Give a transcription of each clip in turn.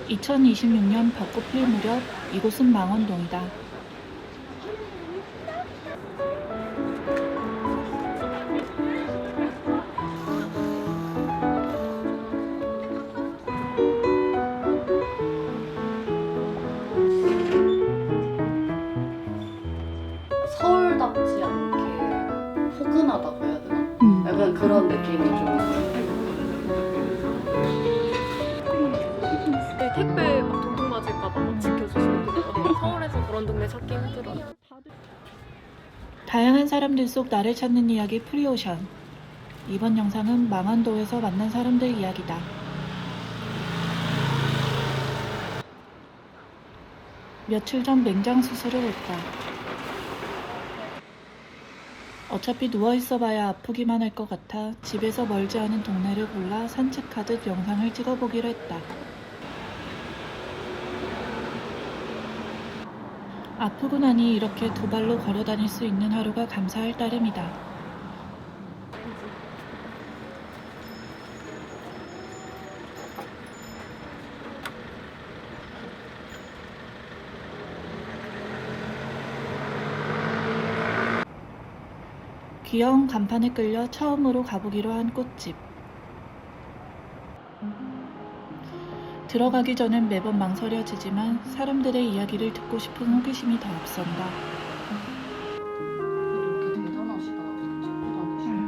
(2026년) 벚꽃 필 무렵 이곳은 망원동이다. 서울답지 않게 포근하다고 해야 되나? 약간 그런 느낌이 좀 택배 막 동동 맞을까봐 막 지켜주시고 그러거든요. 서울에서 그런 동네 찾기 힘들어요. 다양한 사람들 속 나를 찾는 이야기 프리오션. 이번 영상은 망원도에서 만난 사람들 이야기다. 며칠 전 맹장 수술을 했다. 어차피 누워있어 봐야 아프기만 할 것 같아 집에서 멀지 않은 동네를 골라 산책하듯 영상을 찍어보기로 했다. 아프고 나니 이렇게 두 발로 걸어 다닐 수 있는 하루가 감사할 따름이다. 귀여운 간판에 끌려 처음으로 가보기로 한 꽃집. 들어가기 전엔 매번 망설여지지만 사람들의 이야기를 듣고 싶은 호기심이 더 앞선다. 이렇게 대단하시다. 진짜 대단하신 것 같아요.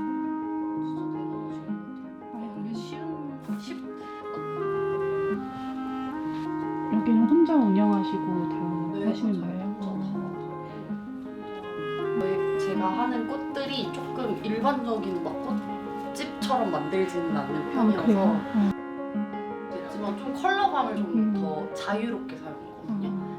여기는 혼자 운영하시고 다 네, 하시는 맞아요. 거예요? 제가 하는 꽃들이 조금 일반적인 막 꽃집처럼 만들지는 않는 편이어서 그래요? 됐지만 좀 컬러감을 좀 더 자유롭게 사용하거든요.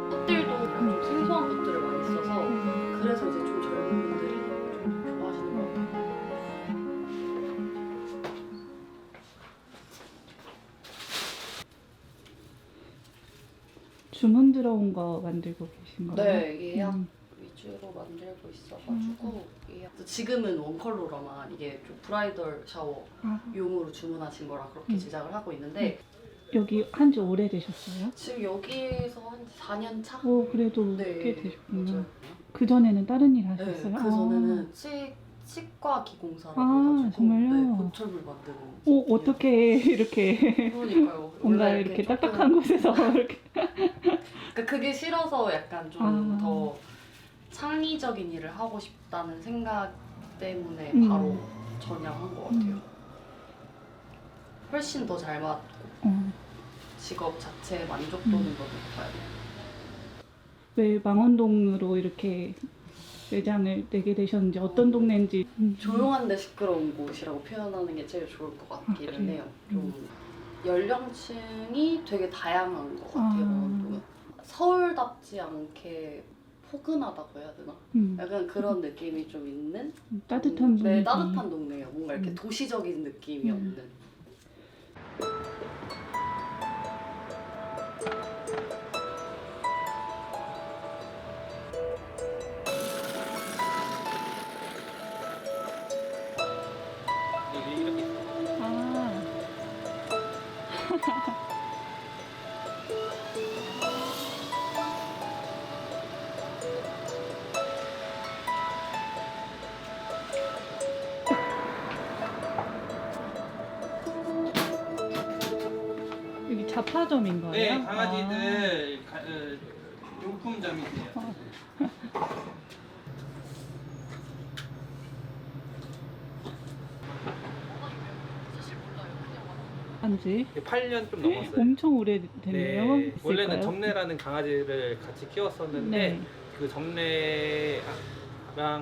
꽃들도 좀 생소한 꽃들을 많이 써서 그래서 이제 좀 젊은 분들이 좀 좋아하시는 것 같아요. 주문 들어온 거 만들고 계신 거예요? 네, 예약 위주로 만들고 있어가지고 지금은 원컬러로만 이게 좀 브라이덜 샤워용으로 주문하신 거라 그렇게 제작을 하고 있는데 여기 한 지 오래되셨어요? 지금 여기서 한 4년 차? 오, 그래도 네, 꽤 되셨군요. 맞아요. 그전에는 다른 일 네, 하셨어요? 그전에는 치과 기공사라고 아, 해가지고 정말요? 네, 고철물 만드는 오, 어떻게 이렇게 그러니까요. 뭔가 원래 이렇게 조금- 딱딱한 곳에서 이렇게 그러니까 그게 싫어서 약간 좀 아. 더 창의적인 일을 하고 싶다는 생각 때문에 바로 전향한 것 같아요. 훨씬 더 잘 맞고 직업 자체의 만족도는 더 높아요. 왜 망원동으로 이렇게 매장을 내게 되셨는지, 어떤 동네인지. 조용한데 시끄러운 곳이라고 표현하는 게 제일 좋을 것 같기는 그래요? 해요. 좀 연령층이 되게 다양한 것 같아요. 망원동은. 서울답지 않게 포근하다고 해야 되나? 약간 그런 느낌이 좀 있는 따뜻한 분위기. 네, 따뜻한 동네예요. 뭔가 이렇게 도시적인 느낌이 없는. 아. 여기 잡화점인 거예요? 네, 강아지들 용품점이세요. 한지 8년 좀 넘었어요. 엄청 오래됐네요. 네, 원래는 있을까요? 점례라는 강아지를 같이 키웠었는데 네. 그 점례랑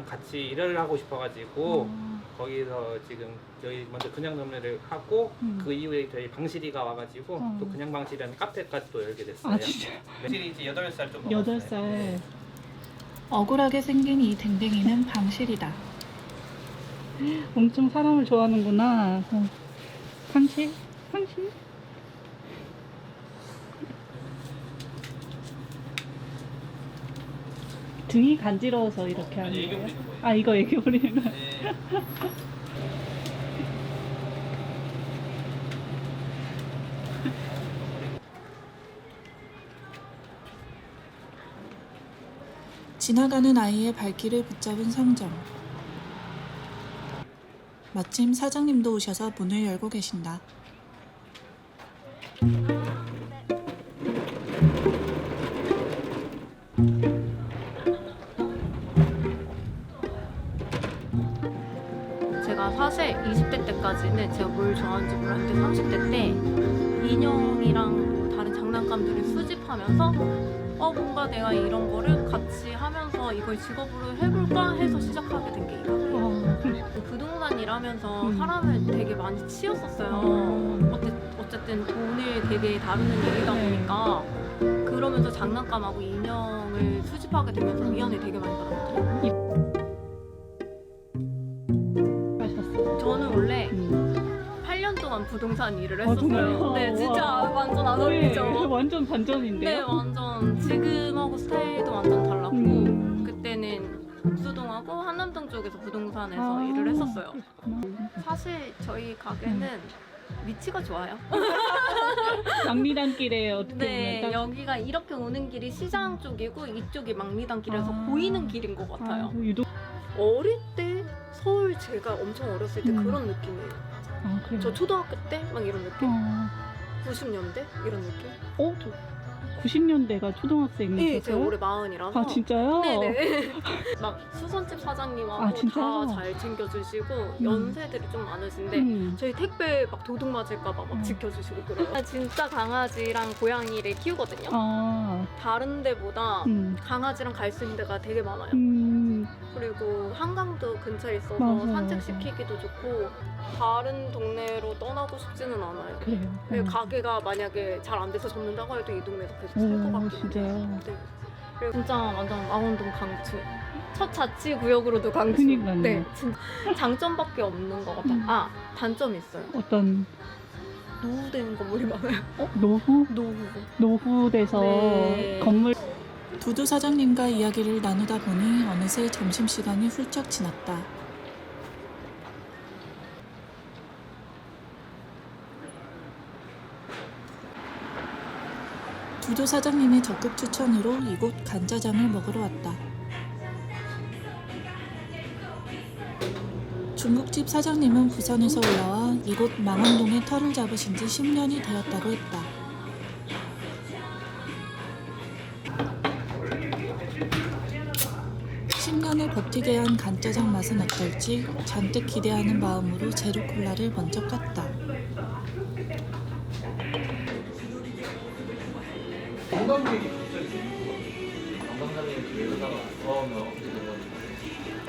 같이 일을 하고 싶어가지고 거기서 지금 저희 먼저 그냥 점례를 하고 그 이후에 저희 방실이가 와가지고 또 그냥 방실이라는 카페까지 또 열게 됐어요. 아, 진짜요? 방실이 이제 8살 좀 넘었어요. 8살. 억울하게 생긴 이 댕댕이는 방실이다. 엄청 사람을 좋아하는구나. 상실? 상실? 등이 간지러워서 이렇게 하는 애교 거예요? 부리는 거예요. 아, 이거 애교 부리는 거예요? 네. 지나가는 아이의 발길을 붙잡은 성정. 마침 사장님도 오셔서 문을 열고 계신다. 제가 사실 20대 때까지는 제가 뭘 좋아하는지 몰랐는데 30대 때 인형이랑 다른 장난감들을 수집하면서 뭔가 내가 이런 거를 같이 하면서 이걸 직업으로 해볼까 해서 시작하게 된 게 이거예요. 부동산 일하면서 사람을 되게 많이 치였었어요. 어쨌든 돈을 되게 다루는 일이다 보니까 그러면서 장난감하고 인형을 수집하게 되면서 위안을 되게 많이 받았거든요. 저는 원래 8년 동안 부동산 일을 했었어요. 정말요? 네, 진짜 와. 완전 안 어울리죠. 완전 반전인데요? 네, 완전 지금하고 스타일도 완전 달랐고 그때는 수동하고 한남동 쪽에서 부동산에서 일을 했었어요. 사실 저희 가게는 위치가 좋아요. 막리단길에 어떻게 네, 보면 딱 여기가 이렇게 오는 길이 시장 쪽이고 이쪽이 막리단길에서 보이는 길인 것 같아요. 유독 어릴 때 서울 제가 엄청 어렸을 때 그런 느낌이에요. 그래요? 저 초등학교 때 막 이런 느낌? 어, 90년대 이런 느낌? 90년대가 초등학생이셨어요? 네, 제가 올해 40이라서. 아, 진짜요? 네네. 막 수선집 사장님하고 아, 진짜요? 다 잘 챙겨주시고 연세들이 좀 많으신데 음. 저희 택배 막 도둑 맞을까봐 막 지켜주시고 그래요. 진짜 강아지랑 고양이를 키우거든요. 아, 다른 데보다 강아지랑 갈 수 있는 데가 되게 많아요. 그리고 한강도 근처에 있어서 맞아요, 산책시키기도 좋고 다른 동네로 떠나고 싶지는 않아요. 그래요. 그리고 가게가 만약에 잘 안 돼서 접는다고 해도 이 동네에서 계속 살 것 같긴 해요. 진짜요? 네. 그리고 진짜 완전 망원동 강추. 첫 자치구역으로도 강추. 그니까요. 네, 진짜 장점밖에 없는 것 같아요. 아, 단점이 있어요. 어떤 노후되는 건물이 많아요. 노후? 노후. 노후돼서 네. 건물 두두 사장님과 이야기를 나누다 보니 어느새 점심시간이 훌쩍 지났다. 두두 사장님의 적극 추천으로 이곳 간짜장을 먹으러 왔다. 중국집 사장님은 부산에서 올라와 이곳 망원동에 터를 잡으신 지 10년이 되었다고 했다. 을 버티게 한 간짜장 맛은 어떨지 잔뜩 기대하는 마음으로 제로콜라를 먼저 깠다.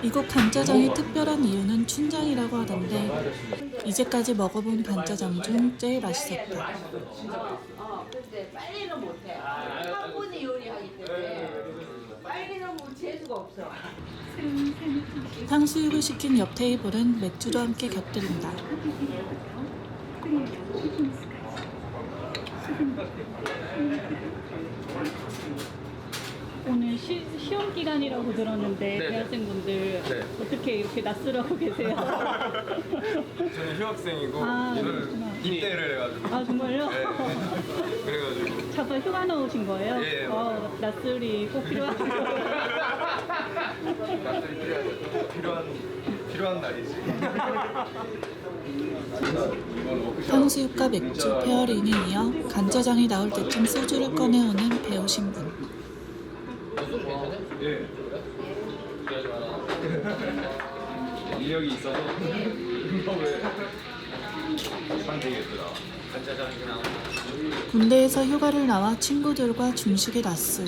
이곳 간짜장의 특별한 이유는 춘장이라고 하던데 이제까지 먹어본 간짜장 중 제일 맛있었다. 근데 빨리는 못해. 한 분이 요리하기 때문에 빨리는 못 재수가 없어. 탕수육을 시킨 옆 테이블은 맥주도 함께 곁들인다. 오늘 시험 기간이라고 들었는데 네네. 대학생분들 네. 어떻게 이렇게 낯설어하고 계세요? 저는 휴학생이고 아, 저는 그렇구나. 입대를 해가지고 아, 정말요? 네. 그래가지고 잠깐 휴가 나오신 거예요? 예, 낯설이 꼭 필요한 거예요. 낯설이 필요한 날이지. 탕수육과 맥주 페어링에 이어 간짜장이 나올 때쯤 소주를 꺼내오는 배우신 분. 예. 인력이 있어서 인력을 안 되겠더라. 간짜장이 그냥 군대에서 휴가를 나와 친구들과 중식에 낯설.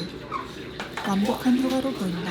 완벽한 휴가로 보인다.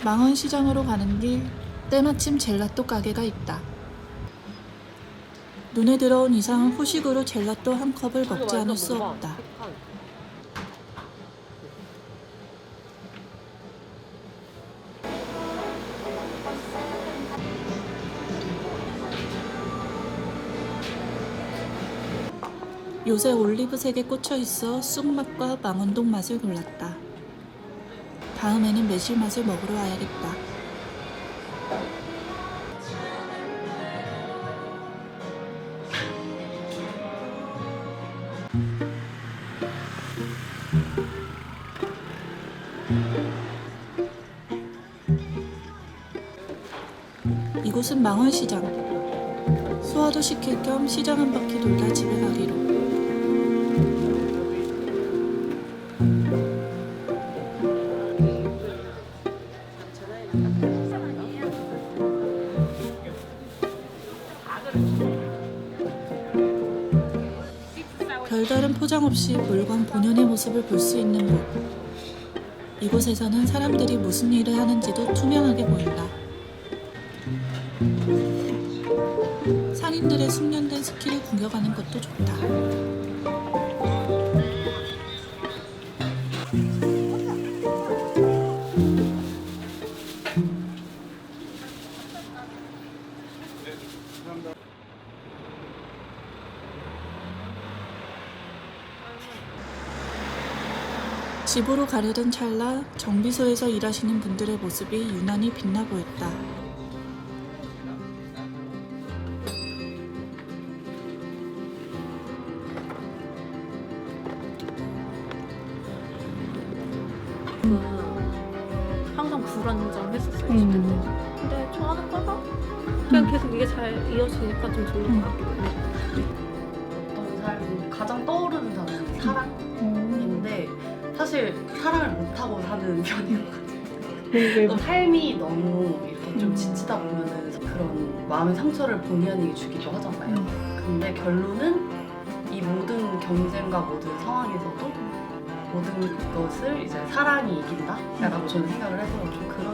망원시장으로 가는 길 때마침 젤라또 가게가 있다. 눈에 들어온 이상 후식으로 젤라또 한 컵을 먹지 않을 수 없다. 요새 올리브색에 꽂혀 있어 쑥맛과 망원동 맛을 골랐다. 다음에는 매실맛을 먹으러 와야겠다. 이곳은 망원시장. 소화도 시킬 겸 시장 한 바퀴 돌다 집에 가기로. 별다른 포장 없이 물건 본연의 모습을 볼 수 있는 곳. 이곳에서는 사람들이 무슨 일을 하는지도 투명하게 보인다. 상인들의 숙련된 스킬을 구경하는 것도 좋다. 집으로 가려던 찰나 정비소에서 일하시는 분들의 모습이 유난히 빛나 보였다. 항상 불안정했었어요 집에. 근데 좋아하다가 그냥 계속 이게 잘 이어지니까 좀 좋은 것 같기도 해요. 어떤 삶이 가장 떠오르는 단어는 사랑인데 사실 사랑을 못하고 사는 편이거든요. 삶이 너무 이렇게 좀 지치다 보면은 그런 마음의 상처를 본의 아니게 주기도 하잖아요. 근데 결론은 이 모든 경쟁과 모든 상황에서도 모든 것을 이제 사랑이 이긴다? 라고 저는 생각을 해서 좀 그런